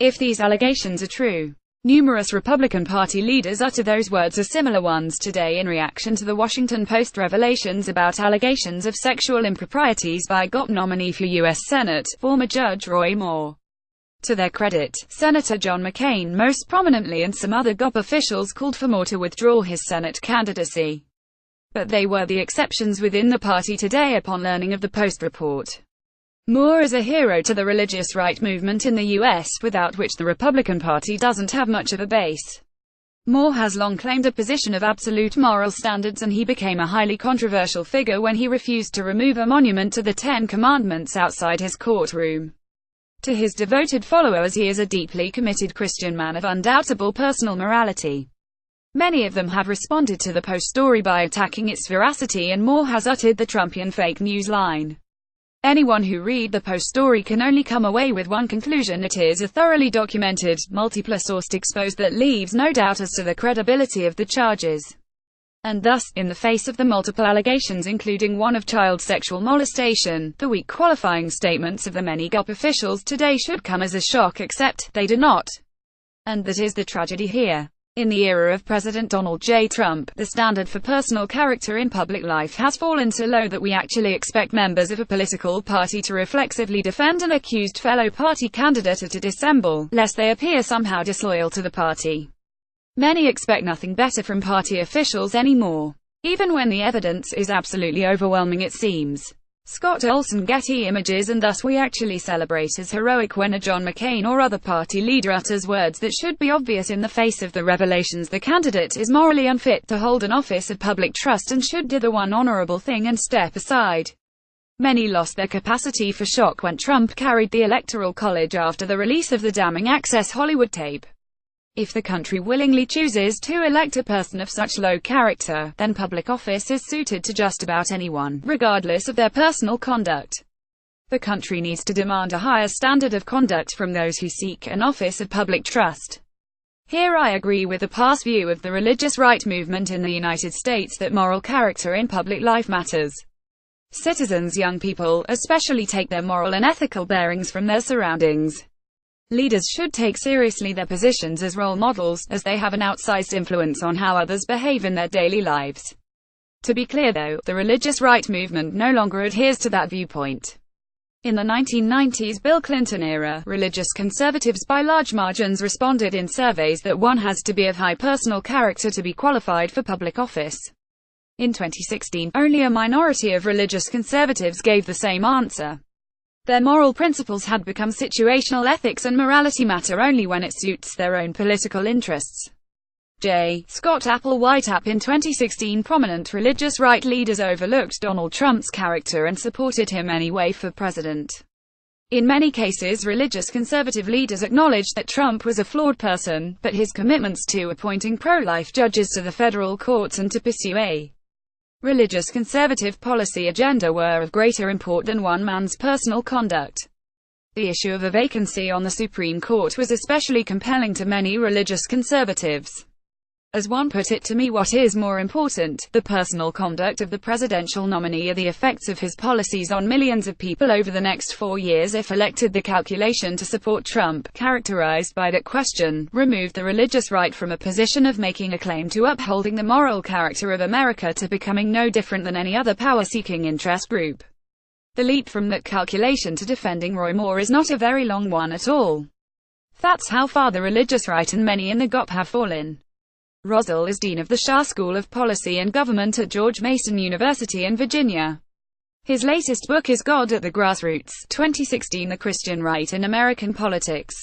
If these allegations are true, numerous Republican Party leaders utter those words or similar ones today in reaction to the Washington Post revelations about allegations of sexual improprieties by GOP nominee for U.S. Senate, former Judge Roy Moore. To their credit, Senator John McCain most prominently and some other GOP officials called for Moore to withdraw his Senate candidacy. But they were the exceptions within the party today upon learning of the Post report. Moore is a hero to the religious right movement in the U.S., without which the Republican Party doesn't have much of a base. Moore has long claimed a position of absolute moral standards, and he became a highly controversial figure when he refused to remove a monument to the Ten Commandments outside his courtroom. To his devoted followers, he is a deeply committed Christian man of undoubtable personal morality. Many of them have responded to the Post story by attacking its veracity, and Moore has uttered the Trumpian fake news line. Anyone who read the Post story can only come away with one conclusion: it is a thoroughly documented, multiple-sourced expose that leaves no doubt as to the credibility of the charges. And thus, in the face of the multiple allegations including one of child sexual molestation, the weak qualifying statements of the many GOP officials today should come as a shock, except they do not. And that is the tragedy here. In the era of President Donald J. Trump, the standard for personal character in public life has fallen so low that we actually expect members of a political party to reflexively defend an accused fellow party candidate at a dissemble, lest they appear somehow disloyal to the party. Many expect nothing better from party officials anymore, even when the evidence is absolutely overwhelming, it seems. Scott Olson, Getty Images. And thus we actually celebrate as heroic when a John McCain or other party leader utters words that should be obvious in the face of the revelations the candidate is morally unfit to hold an office of public trust and should do the one honorable thing and step aside. Many lost their capacity for shock when Trump carried the Electoral College after the release of the damning Access Hollywood tape. If the country willingly chooses to elect a person of such low character, then public office is suited to just about anyone, regardless of their personal conduct. The country needs to demand a higher standard of conduct from those who seek an office of public trust. Here I agree with the past view of the religious right movement in the United States that moral character in public life matters. Citizens, young people, especially, take their moral and ethical bearings from their surroundings. Leaders should take seriously their positions as role models, as they have an outsized influence on how others behave in their daily lives. To be clear though, the religious right movement no longer adheres to that viewpoint. In the 1990s Bill Clinton era, religious conservatives by large margins responded in surveys that one has to be of high personal character to be qualified for public office. In 2016, only a minority of religious conservatives gave the same answer. Their moral principles had become situational ethics, and morality matter only when it suits their own political interests. J. Scott Applewhite. In 2016, prominent religious right leaders overlooked Donald Trump's character and supported him anyway for president. In many cases, religious conservative leaders acknowledged that Trump was a flawed person, but his commitments to appointing pro-life judges to the federal courts and to pursue a religious conservative policy agenda were of greater import than one man's personal conduct. The issue of a vacancy on the Supreme Court was especially compelling to many religious conservatives. As one put it to me, what is more important, the personal conduct of the presidential nominee or the effects of his policies on millions of people over the next 4 years if elected? The calculation to support Trump, characterized by that question, removed the religious right from a position of making a claim to upholding the moral character of America to becoming no different than any other power-seeking interest group. The leap from that calculation to defending Roy Moore is not a very long one at all. That's how far the religious right and many in the GOP have fallen. Rosal is dean of the Shah School of Policy and Government at George Mason University in Virginia. His latest book is God at the Grassroots, 2016, The Christian Right in American Politics.